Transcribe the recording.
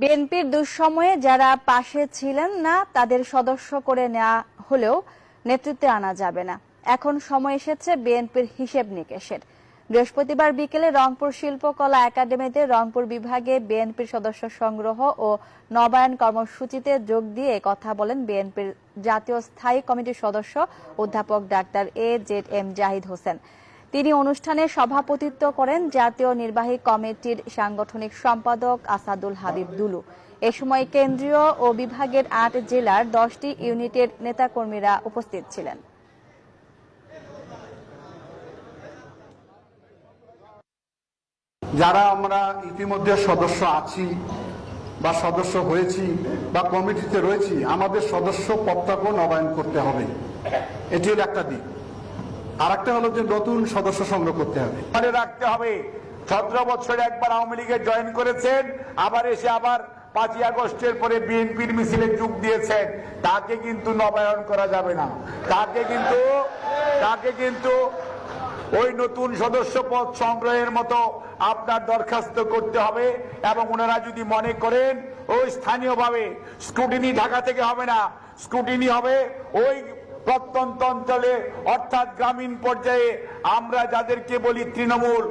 বিএনপির দুঃসময়ে যারা পাশে ছিলেন না তাদের সদস্য করে নেওয়া হলেও নেতৃত্বে আনা যাবে না। এখন সময় এসেছে বিএনপির হিসেব নিকেশের। বৃহস্পতিবার বিকেলে রংপুর শিল্পকলা একাডেমিতে রংপুর বিভাগে বিএনপির সদস্য সংগ্রহ ও নবায়ন কর্মসূচিতে যোগ দিয়ে কথা বলেন বিএনপির জাতীয় স্থায়ী কমিটির সদস্য অধ্যাপক ডাক্তার AJM জাহিদ হোসেন। তিনি অনুষ্ঠানে সভাপতিত্ব করেন জাতীয় নির্বাহী কমিটির সাংগঠনিক সম্পাদক আসাদুল হাবিব দুলু। এ সময় কেন্দ্রীয় ও বিভাগের ৮ জেলার 10টি ইউনিটের নেতাকর্মীরা উপস্থিত ছিলেন। যারা আমরা ইতিমধ্যে সদস্য আছি বা সদস্য হয়েছি বা কমিটিতে রয়েছি, আমাদের সদস্য পদটাকেও নবায়ন করতে হবে। এটি হলো একটা দিক। আর একটা হলো যে নতুন সদস্য সংগ্রহ করতে হবে, মনে রাখতে হবে 17 বছরে একবার আওয়ামী লীগে জয়েন করেছেন, আবার এসে আবার 5ই আগস্টের পরে বিএনপির মিছিলে যোগ দিয়েছেন, তাকে কিন্তু নবায়ন করা যাবে না। তাকে কিন্তু ওই নতুন সদস্য পদ সংগ্রহের মতো আপনার দরখাস্ত করতে হবে। এবং ওনারা যদি মনে করেন ওই স্থানীয়ভাবে স্ক্রুটিনি ঢাকা থেকে হবে না, স্ক্রুটিনি হবে ওই প্রত্যন্ত অঞ্চলে, অর্থাৎ গ্রামীণ পর্যায়ে আমরা যাদেরকে বলি তৃণমূল।